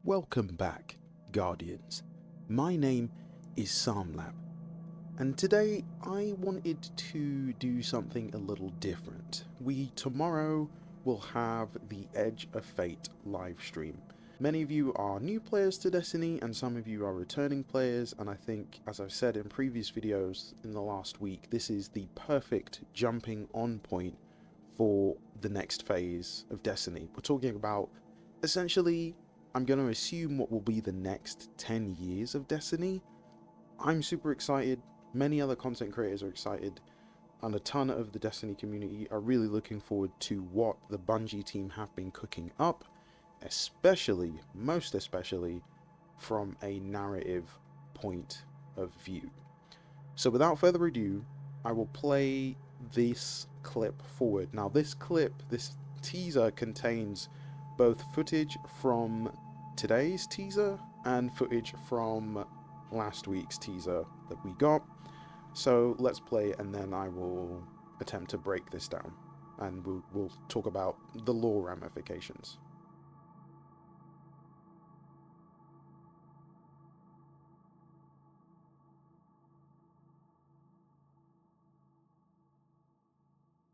Welcome back, Guardians. My name is Samlab, and today I wanted to do something a little different. Tomorrow will have the Edge of Fate live stream. Many of you are new players to Destiny, and some of you are returning players, and I think, as I've said in previous videos in the last week, this is the perfect jumping on point for the next phase of Destiny. We're talking about, essentially, I'm going to assume what will be the next 10 years of Destiny. I'm super excited, many other content creators are excited, and a ton of the Destiny community are really looking forward to what the Bungie team have been cooking up, especially, most especially, from a narrative point of view. So without further ado, I will play this clip forward. Now this teaser contains both footage from today's teaser and footage from last week's teaser that we got. So let's play, and then I will attempt to break this down, and we'll talk about the lore ramifications.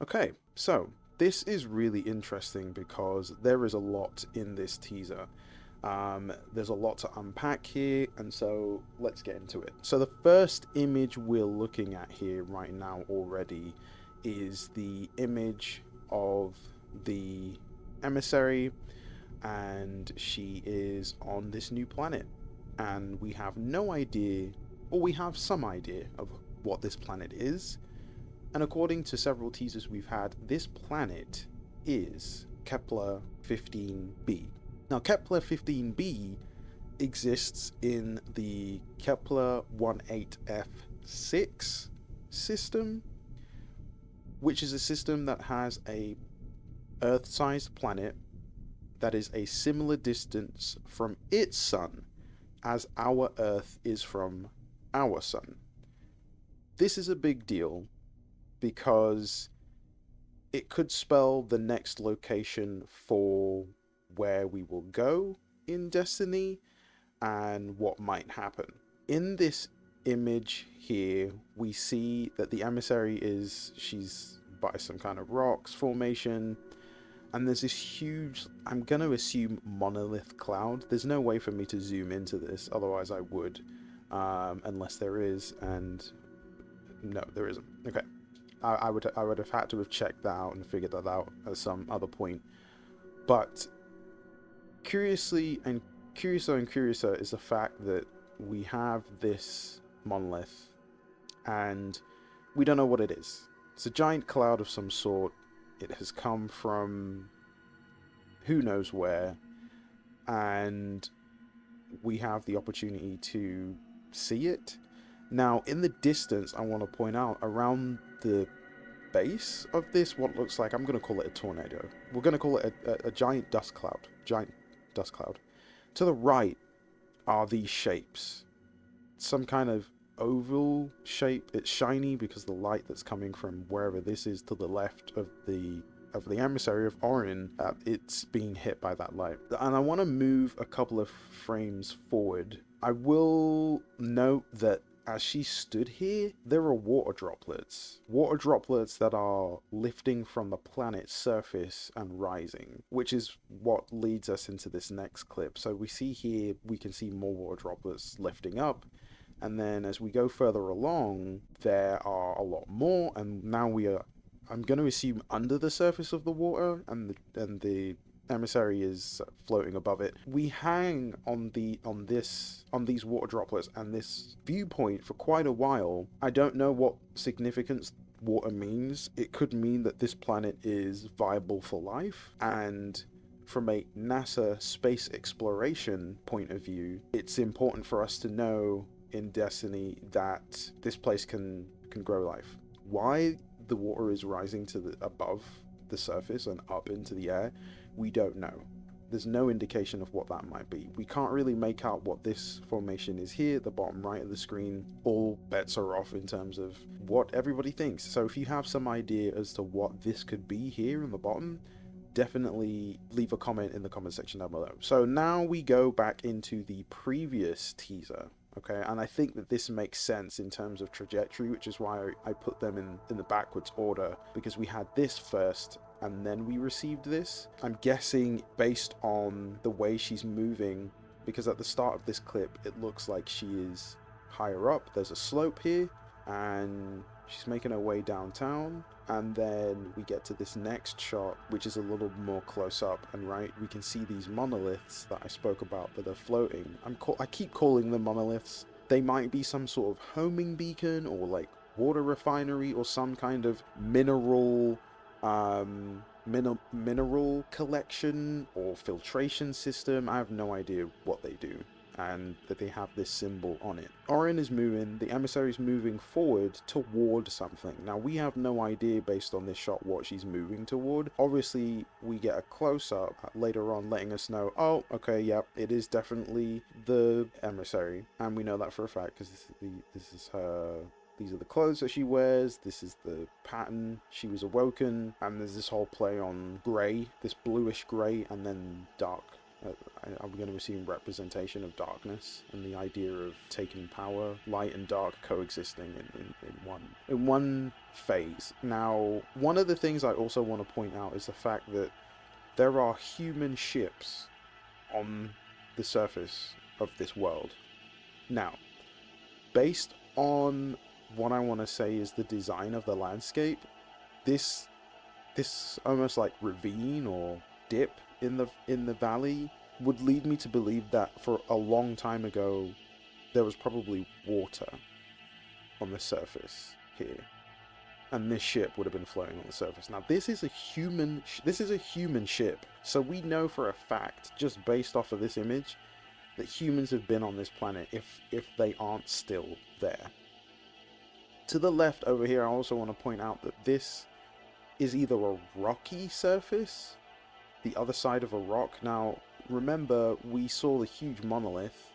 Okay, so this is really interesting because there is a lot in this teaser. There's a lot to unpack here, and so let's get into it. So the first image we're looking at here right now already is the image of the Emissary, and she is on this new planet, and we have no idea, or we have some idea of what this planet is. And according to several teasers we've had, this planet is Kepler 15b. Now, Kepler 15b exists in the Kepler 18f6 system, which is a system that has a Earth-sized planet that is a similar distance from its sun as our Earth is from our sun. This is a big deal because it could spell the next location for where we will go in Destiny and what might happen. In this image here, we see that the Emissary she's by some kind of rocks formation, and there's this huge, I'm going to assume, monolith cloud. There's no way for me to zoom into this, otherwise I would, unless there is, and no, there isn't. Okay. I would have had to have checked that out and figured that out at some other point. But curiouser and curiouser is the fact that we have this monolith and we don't know what it is. It's a giant cloud of some sort. It has come from who knows where, and we have the opportunity to see it. Now, in the distance, I want to point out, around the base of this, what looks like, I'm going to call it a tornado. We're going to call it a giant dust cloud. To the right are these shapes. Some kind of oval shape. It's shiny because the light that's coming from wherever this is to the left of the Emissary of Orin, it's being hit by that light. And I want to move a couple of frames forward. I will note that as she stood here, there are water droplets that are lifting from the planet's surface and rising, which is what leads us into this next clip. So we see here, we can see more water droplets lifting up, and then as we go further along, there are a lot more, and now I'm going to assume under the surface of the water, and the Emissary is floating above it. We hang on these water droplets and this viewpoint for quite a while. I don't know what significance water means. It could mean that this planet is viable for life, and from a NASA space exploration point of view, it's important for us to know in Destiny that this place can grow life. Why the water is rising to above the surface and up into the air, we don't know. There's no indication of what that might be. We can't really make out what this formation is here at the bottom right of the screen. All bets are off in terms of what everybody thinks. So if you have some idea as to what this could be here in the bottom, definitely leave a comment in the comment section down below. So now we go back into the previous teaser. Okay, and I think that this makes sense in terms of trajectory, which is why I put them in the backwards order, because we had this first and then we received this. I'm guessing based on the way she's moving, because at the start of this clip it looks like she is higher up. There's a slope here and she's making her way downtown, and then we get to this next shot which is a little more close up, and right, we can see these monoliths that I spoke about that are floating. I keep calling them monoliths. They might be some sort of homing beacon or like water refinery or some kind of mineral collection or filtration system. I have no idea what they do, and that they have this symbol on it. Orin is moving, the emissary is moving forward toward something. Now we have no idea based on this shot what she's moving toward. Obviously we get a close-up later on letting us know, oh okay, yep, it is definitely the emissary, and we know that for a fact because this is her. These are the clothes that she wears, this is the pattern. She was awoken, and there's this whole play on grey, this bluish grey, and then dark. I'm going to assume representation of darkness and the idea of taking power, light and dark coexisting in one phase. Now, one of the things I also want to point out is the fact that there are human ships on the surface of this world. Now, based on what I want to say is the design of the landscape, this almost like ravine or dip in the valley would lead me to believe that for a long time ago there was probably water on the surface here, and this ship would have been floating on the surface. Now this is a human ship, so we know for a fact, just based off of this image, that humans have been on this planet if they aren't still there. To the left over here, I also want to point out that this is either a rocky surface, the other side of a rock. Now remember, we saw the huge monolith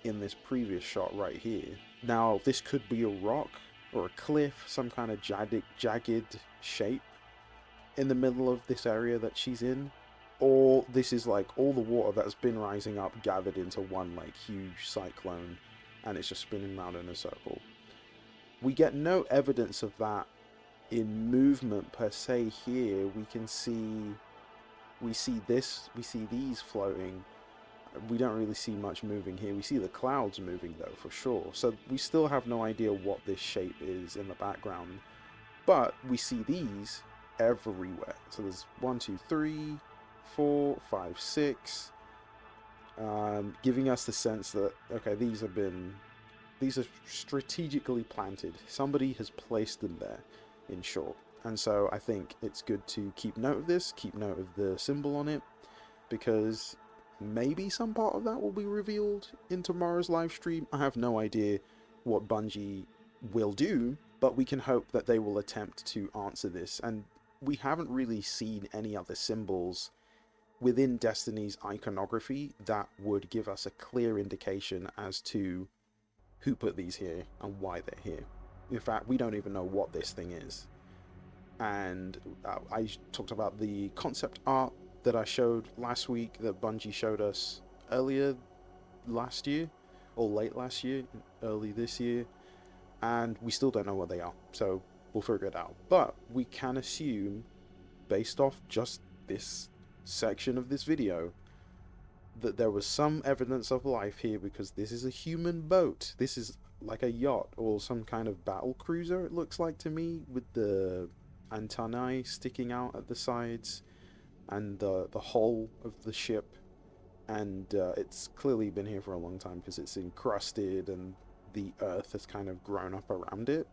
in this previous shot right here. Now this could be a rock or a cliff, some kind of jagged shape in the middle of this area that she's in, or this is like all the water that's been rising up gathered into one like huge cyclone and it's just spinning around in a circle. We get no evidence of that in movement per se here. We see these floating. We don't really see much moving here. We see the clouds moving though, for sure. So we still have no idea what this shape is in the background, but we see these everywhere. So there's 1, 2, 3, 4, 5, 6, giving us the sense that, okay, these are strategically planted. Somebody has placed them there, in short. And so I think it's good to keep note of this, keep note of the symbol on it, because maybe some part of that will be revealed in tomorrow's live stream. I have no idea what Bungie will do, but we can hope that they will attempt to answer this. And we haven't really seen any other symbols within Destiny's iconography that would give us a clear indication as to who put these here and why they're here. In fact, we don't even know what this thing is. And I talked about the concept art that I showed last week, that Bungie showed us earlier last year, or late last year, early this year, and we still don't know what they are, so we'll figure it out. But we can assume, based off just this section of this video, that there was some evidence of life here, because this is a human boat. This is like a yacht or some kind of battle cruiser, it looks like to me, with the antennae sticking out at the sides and the hull of the ship. And it's clearly been here for a long time because it's encrusted and the earth has kind of grown up around it.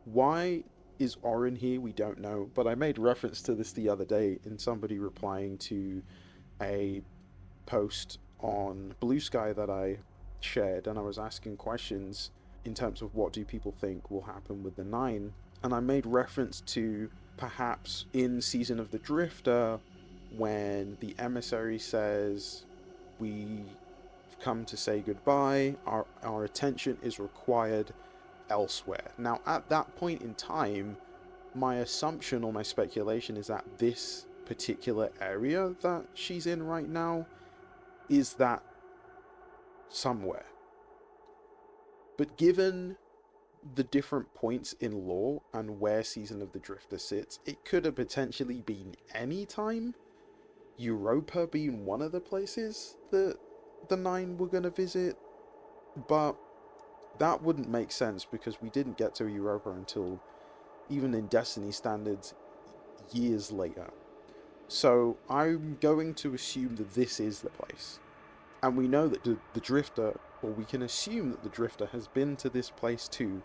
Why is Orin here? We don't know, but I made reference to this the other day in somebody replying to a post on Blue Sky that I shared, and I was asking questions in terms of what do people think will happen with the 9, and I made reference to perhaps in Season of the Drifter, when the emissary says, we've come to say goodbye, our attention is required elsewhere. Now at that point in time, my assumption or my speculation is that this particular area that she's in right now is that somewhere. But given the different points in lore and where Season of the Drifter sits, it could have potentially been any time. Europa being one of the places that the Nine were going to visit, but that wouldn't make sense because we didn't get to Europa until, even in Destiny standards, years later. So I'm going to assume that this is the place. And we know that the Drifter, or we can assume that the Drifter has been to this place too,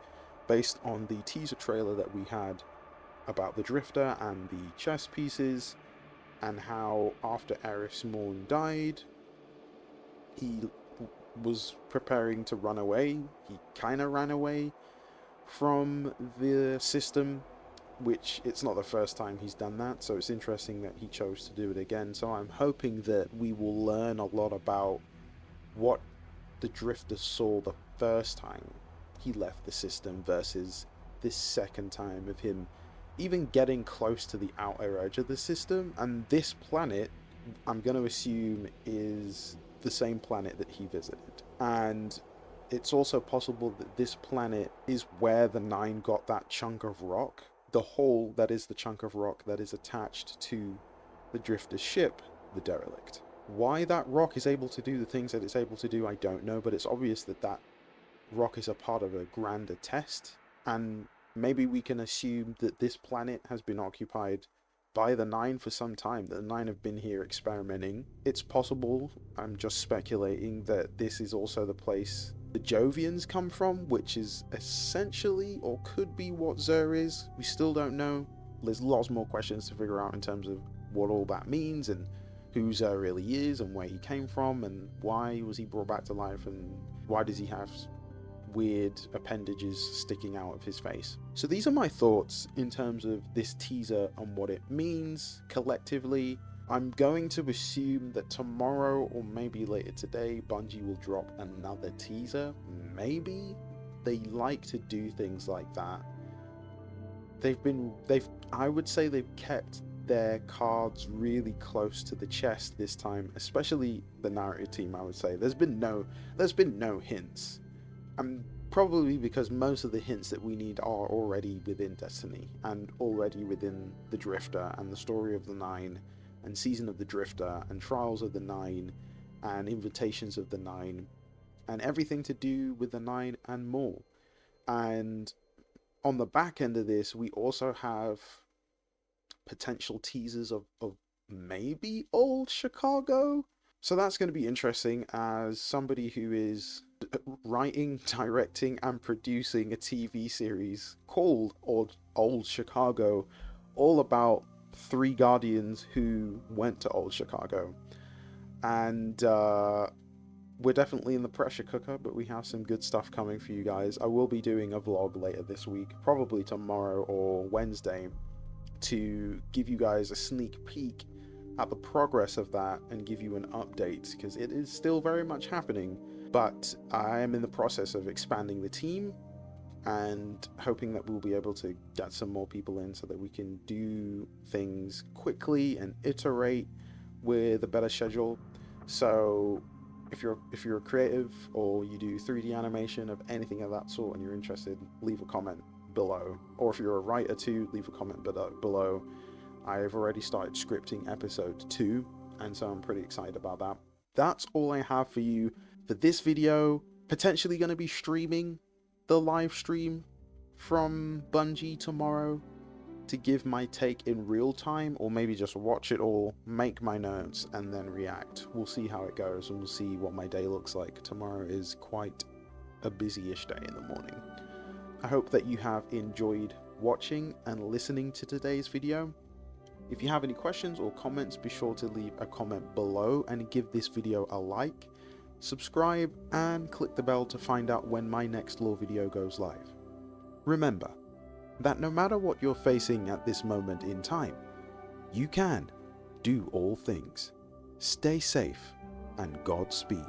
based on the teaser trailer that we had about the Drifter and the chess pieces, and how after Aerith's Maul died, he was preparing to run away. He kind of ran away from the system, which it's not the first time he's done that, so it's interesting that he chose to do it again. So I'm hoping that we will learn a lot about what the Drifter saw the first time he left the system versus this second time of him even getting close to the outer edge of the system. And this planet, I'm going to assume, is the same planet that he visited. And it's also possible that this planet is where the Nine got that chunk of rock, the hole that is the chunk of rock that is attached to the Drifter's ship, the Derelict. Why that rock is able to do the things that it's able to do, I don't know, but it's obvious that that rock is a part of a grander test, and maybe we can assume that this planet has been occupied by the Nine for some time, that the Nine have been here experimenting. It's possible, I'm just speculating, that this is also the place the Jovians come from, which is essentially, or could be, what Xur is. We still don't know. There's lots more questions to figure out in terms of what all that means, and who Xur really is, and where he came from, and why was he brought back to life, and why does he have weird appendages sticking out of his face. So these are my thoughts in terms of this teaser and what it means collectively. I'm going to assume that tomorrow or maybe later today, Bungie will drop another teaser. Maybe. They like to do things like that. I would say they've kept their cards really close to the chest this time, especially the narrative team. I would say there's been no hints. Probably because most of the hints that we need are already within Destiny and already within the Drifter and the story of the Nine and Season of the Drifter and Trials of the Nine and Invitations of the Nine and everything to do with the Nine and more. And on the back end of this, we also have potential teasers of maybe old Chicago. So that's going to be interesting as somebody who is writing, directing, and producing a TV series called Old Chicago, all about 3 Guardians who went to Old Chicago. And we're definitely in the pressure cooker, but we have some good stuff coming for you guys. I will be doing a vlog later this week, probably tomorrow or Wednesday, to give you guys a sneak peek at the progress of that and give you an update, because it is still very much happening. But I am in the process of expanding the team and hoping that we'll be able to get some more people in so that we can do things quickly and iterate with a better schedule. So if you're a creative or you do 3D animation of anything of that sort and you're interested, leave a comment below. Or if you're a writer too, leave a comment below. I've already started scripting episode 2, and so I'm pretty excited about that. That's all I have for you for this video. Potentially going to be streaming the live stream from Bungie tomorrow to give my take in real time, or maybe just watch it all, make my notes, and then react. We'll see how it goes, and we'll see what my day looks like. Tomorrow is quite a busy-ish day in the morning. I hope that you have enjoyed watching and listening to today's video. If you have any questions or comments, be sure to leave a comment below and give this video a like, subscribe, and click the bell to find out when my next lore video goes live. Remember that no matter what you're facing at this moment in time, you can do all things. Stay safe and Godspeed.